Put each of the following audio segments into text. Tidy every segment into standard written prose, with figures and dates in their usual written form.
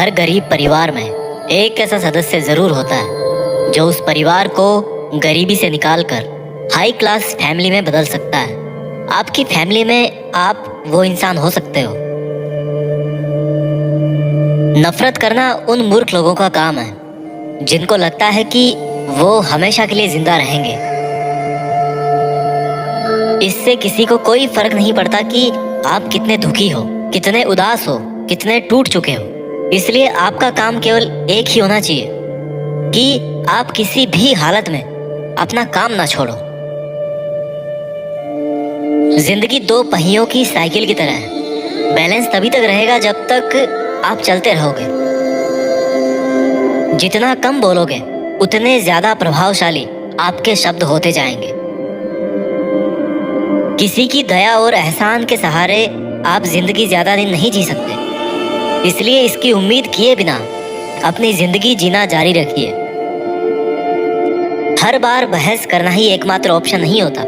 हर गरीब परिवार में एक ऐसा सदस्य जरूर होता है जो उस परिवार को गरीबी से निकालकर हाई क्लास फैमिली में बदल सकता है। आपकी फैमिली में आप वो इंसान हो सकते हो। नफरत करना उन मूर्ख लोगों का काम है जिनको लगता है कि वो हमेशा के लिए जिंदा रहेंगे। इससे किसी को कोई फर्क नहीं पड़ता कि आप कितने दुखी हो, कितने उदास हो, कितने टूट चुके हो। इसलिए आपका काम केवल एक ही होना चाहिए कि आप किसी भी हालत में अपना काम ना छोड़ो। जिंदगी दो पहियों की साइकिल की तरह है। बैलेंस तभी तक रहेगा जब तक आप चलते रहोगे। जितना कम बोलोगे उतने ज्यादा प्रभावशाली आपके शब्द होते जाएंगे। किसी की दया और एहसान के सहारे आप जिंदगी ज्यादा दिन नहीं जी सकते। इसलिए इसकी उम्मीद किए बिना अपनी जिंदगी जीना जारी रखिए। हर बार बहस करना ही एकमात्र ऑप्शन नहीं होता।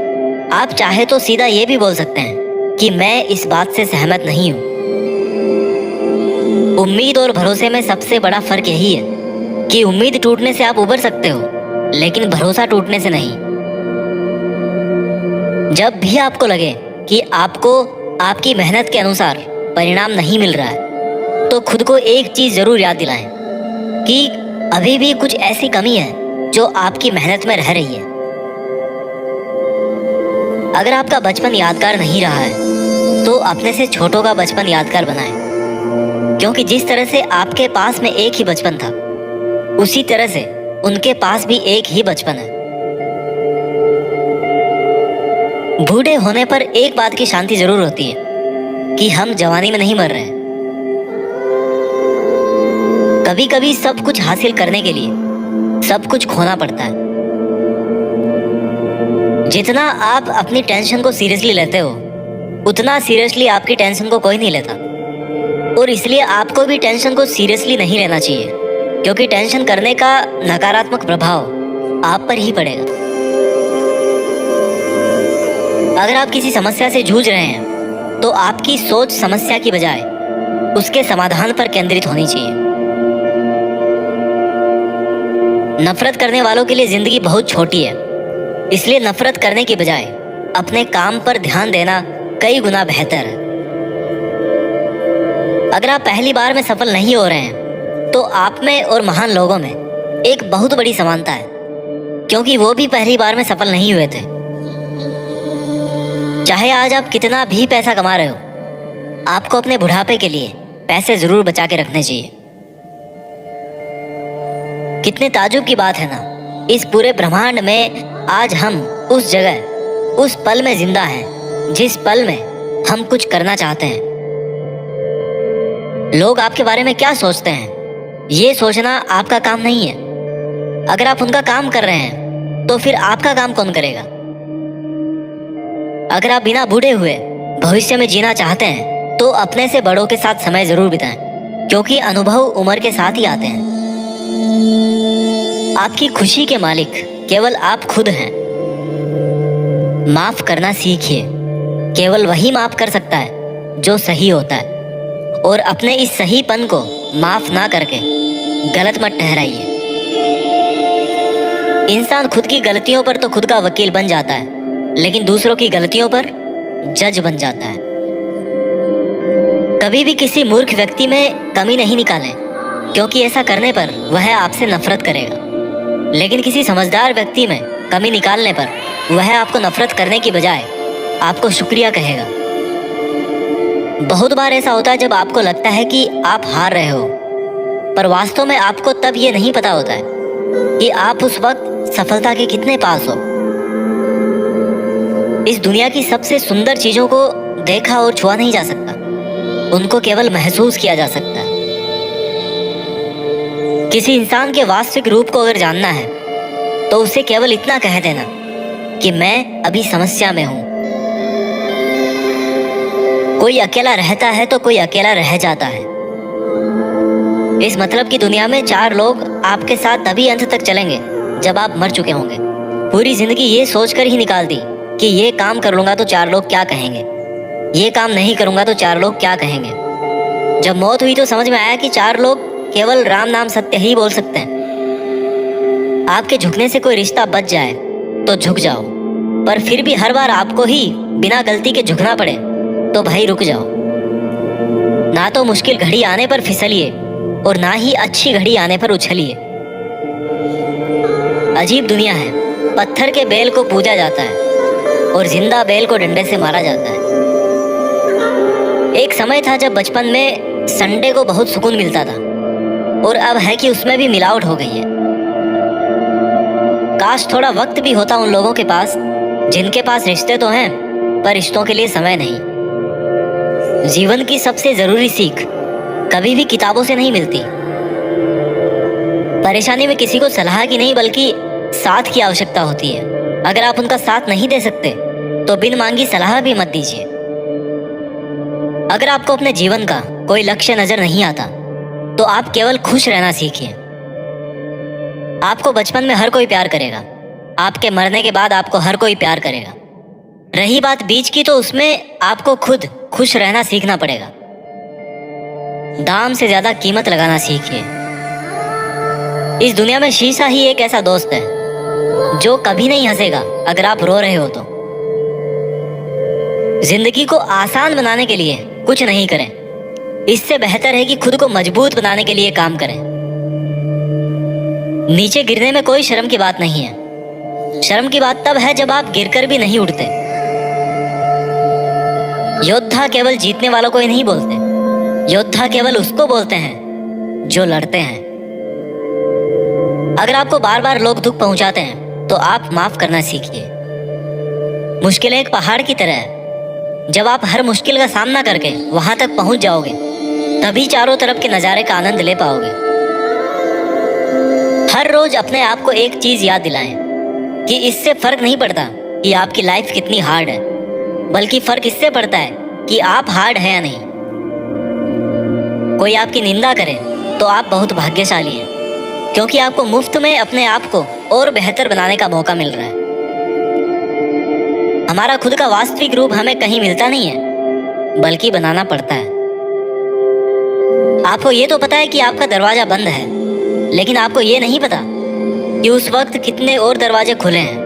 आप चाहे तो सीधा ये भी बोल सकते हैं कि मैं इस बात से सहमत नहीं हूं। उम्मीद और भरोसे में सबसे बड़ा फर्क यही है कि उम्मीद टूटने से आप उबर सकते हो, लेकिन भरोसा टूटने से नहीं। जब भी आपको लगे कि आपको आपकी मेहनत के अनुसार परिणाम नहीं मिल रहा है, तो खुद को एक चीज जरूर याद दिलाएं कि अभी भी कुछ ऐसी कमी है जो आपकी मेहनत में रह रही है। अगर आपका बचपन यादगार नहीं रहा है तो अपने से छोटों का बचपन यादगार बनाएं, क्योंकि जिस तरह से आपके पास में एक ही बचपन था, उसी तरह से उनके पास भी एक ही बचपन है। बूढ़े होने पर एक बात की शांति जरूर होती है कि हम जवानी में नहीं मर रहे। कभी कभी सब कुछ हासिल करने के लिए सब कुछ खोना पड़ता है। जितना आप अपनी टेंशन को सीरियसली लेते हो, उतना सीरियसली आपकी टेंशन को कोई नहीं लेता। और इसलिए आपको भी टेंशन को सीरियसली नहीं लेना चाहिए, क्योंकि टेंशन करने का नकारात्मक प्रभाव आप पर ही पड़ेगा। अगर आप किसी समस्या से जूझ रहे हैं तो आपकी सोच समस्या की बजाय उसके समाधान पर केंद्रित होनी चाहिए। नफरत करने वालों के लिए जिंदगी बहुत छोटी है, इसलिए नफरत करने की बजाय अपने काम पर ध्यान देना कई गुना बेहतर है। अगर आप पहली बार में सफल नहीं हो रहे हैं तो आप में और महान लोगों में एक बहुत बड़ी समानता है, क्योंकि वो भी पहली बार में सफल नहीं हुए थे। चाहे आज आप कितना भी पैसा कमा रहे हो, आपको अपने बुढ़ापे के लिए पैसे जरूर बचा के रखने चाहिए। कितने ताजुब की बात है ना, इस पूरे ब्रह्मांड में आज हम उस जगह, उस पल में जिंदा हैं जिस पल में हम कुछ करना चाहते हैं। लोग आपके बारे में क्या सोचते हैं, ये सोचना आपका काम नहीं है। अगर आप उनका काम कर रहे हैं तो फिर आपका काम कौन करेगा? अगर आप बिना बूढ़े हुए भविष्य में जीना चाहते हैं तो अपने से बड़ों के साथ समय जरूर बिताएं, क्योंकि अनुभव उम्र के साथ ही आते हैं। आपकी खुशी के मालिक केवल आप खुद हैं। माफ करना सीखिए। केवल वही माफ कर सकता है जो सही होता है, और अपने इस सहीपन को माफ ना करके गलत मत ठहराइए। इंसान खुद की गलतियों पर तो खुद का वकील बन जाता है, लेकिन दूसरों की गलतियों पर जज बन जाता है। कभी भी किसी मूर्ख व्यक्ति में कमी नहीं निकालें, क्योंकि ऐसा करने पर वह आपसे नफरत करेगा। लेकिन किसी समझदार व्यक्ति में कमी निकालने पर वह आपको नफरत करने की बजाय आपको शुक्रिया कहेगा। बहुत बार ऐसा होता है जब आपको लगता है कि आप हार रहे हो, पर वास्तव में आपको तब ये नहीं पता होता है कि आप उस वक्त सफलता के कितने पास हो। इस दुनिया की सबसे सुंदर चीजों को देखा और छुआ नहीं जा सकता, उनको केवल महसूस किया जा सकता है। किसी इंसान के वास्तविक रूप को अगर जानना है तो उसे केवल इतना कह देना कि मैं अभी समस्या में हूं। कोई अकेला रहता है तो कोई अकेला रह जाता है। इस मतलब की दुनिया में 4 लोग आपके साथ तभी अंत तक चलेंगे जब आप मर चुके होंगे। पूरी जिंदगी ये सोचकर ही निकाल दी कि ये काम कर लूंगा तो 4 लोग क्या कहेंगे, ये काम नहीं करूंगा तो 4 लोग क्या कहेंगे। जब मौत हुई तो समझ में आया कि 4 लोग केवल राम नाम सत्य ही बोल सकते हैं। आपके झुकने से कोई रिश्ता बच जाए तो झुक जाओ, पर फिर भी हर बार आपको ही बिना गलती के झुकना पड़े तो भाई रुक जाओ। ना तो मुश्किल घड़ी आने पर फिसलिए और ना ही अच्छी घड़ी आने पर उछलिए। अजीब दुनिया है, पत्थर के बैल को पूजा जाता है और जिंदा बैल को डंडे से मारा जाता है। एक समय था जब बचपन में संडे को बहुत सुकून मिलता था, और अब है कि उसमें भी मिलावट हो गई है। काश थोड़ा वक्त भी होता उन लोगों के पास जिनके पास रिश्ते तो हैं पर रिश्तों के लिए समय नहीं। जीवन की सबसे जरूरी सीख कभी भी किताबों से नहीं मिलती। परेशानी में किसी को सलाह की नहीं बल्कि साथ की आवश्यकता होती है। अगर आप उनका साथ नहीं दे सकते तो बिन मांगी सलाह भी मत दीजिए। अगर आपको अपने जीवन का कोई लक्ष्य नजर नहीं आता तो आप केवल खुश रहना सीखिए। आपको बचपन में हर कोई प्यार करेगा, आपके मरने के बाद आपको हर कोई प्यार करेगा। रही बात बीच की, तो उसमें आपको खुद खुश रहना सीखना पड़ेगा। दाम से ज्यादा कीमत लगाना सीखिए। इस दुनिया में शीशा ही एक ऐसा दोस्त है जो कभी नहीं हंसेगा अगर आप रो रहे हो तो। जिंदगी को आसान बनाने के लिए कुछ नहीं करें, इससे बेहतर है कि खुद को मजबूत बनाने के लिए काम करें। नीचे गिरने में कोई शर्म की बात नहीं है। शर्म की बात तब है जब आप गिरकर भी नहीं उठते। योद्धा केवल जीतने वालों को ही नहीं बोलते, योद्धा केवल उसको बोलते हैं जो लड़ते हैं। अगर आपको बार बार लोग दुख पहुंचाते हैं तो आप माफ करना सीखिए। मुश्किलें एक पहाड़ की तरह है, जब आप हर मुश्किल का सामना करके वहां तक पहुंच जाओगे तभी चारों तरफ के नजारे का आनंद ले पाओगे। हर रोज अपने आप को एक चीज याद दिलाएं कि इससे फर्क नहीं पड़ता कि आपकी लाइफ कितनी हार्ड है, बल्कि फर्क इससे पड़ता है कि आप हार्ड हैं या नहीं। कोई आपकी निंदा करे तो आप बहुत भाग्यशाली हैं, क्योंकि आपको मुफ्त में अपने आप को और बेहतर बनाने का मौका मिल रहा है। हमारा खुद का वास्तविक रूप हमें कहीं मिलता नहीं है, बल्कि बनाना पड़ता है। आपको ये तो पता है कि आपका दरवाजा बंद है, लेकिन आपको ये नहीं पता कि उस वक्त कितने और दरवाजे खुले हैं।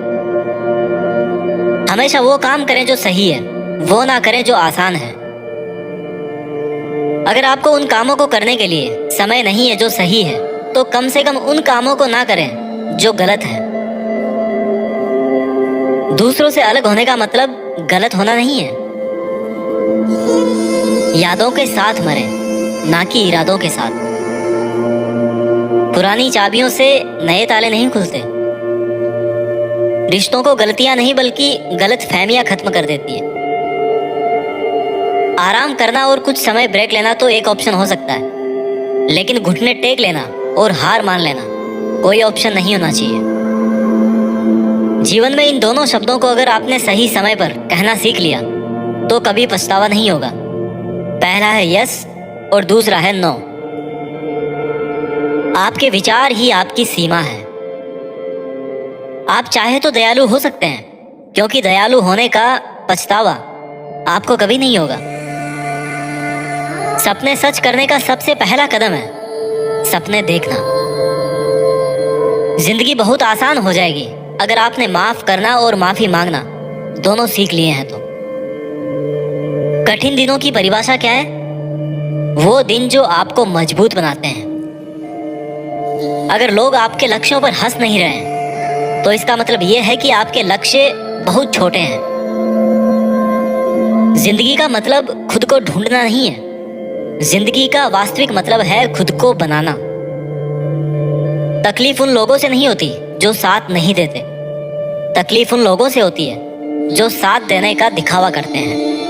हमेशा वो काम करें जो सही है, वो ना करें जो आसान है। अगर आपको उन कामों को करने के लिए समय नहीं है जो सही है, तो कम से कम उन कामों को ना करें जो गलत है। दूसरों से अलग होने का मतलब गलत होना नहीं है। यादों के साथ मरें, ना कि इरादों के साथ। पुरानी चाबियों से नए ताले नहीं खुलते। रिश्तों को गलतियां नहीं बल्कि गलत फहमियां खत्म कर देती है। आराम करना और कुछ समय ब्रेक लेना तो एक ऑप्शन हो सकता है, लेकिन घुटने टेक लेना और हार मान लेना कोई ऑप्शन नहीं होना चाहिए। जीवन में इन दोनों शब्दों को अगर आपने सही समय पर कहना सीख लिया तो कभी पछतावा नहीं होगा। पहला है यस और दूसरा है नो। आपके विचार ही आपकी सीमा है। आप चाहे तो दयालु हो सकते हैं, क्योंकि दयालु होने का पछतावा आपको कभी नहीं होगा। सपने सच करने का सबसे पहला कदम है सपने देखना। जिंदगी बहुत आसान हो जाएगी अगर आपने माफ करना और माफी मांगना दोनों सीख लिए हैं तो। कठिन दिनों की परिभाषा क्या है? वो दिन जो आपको मजबूत बनाते हैं। अगर लोग आपके लक्ष्यों पर हंस नहीं रहे हैं तो इसका मतलब यह है कि आपके लक्ष्य बहुत छोटे हैं। जिंदगी का मतलब खुद को ढूंढना नहीं है, जिंदगी का वास्तविक मतलब है खुद को बनाना। तकलीफ उन लोगों से नहीं होती जो साथ नहीं देते, तकलीफ उन लोगों से होती है जो साथ देने का दिखावा करते हैं।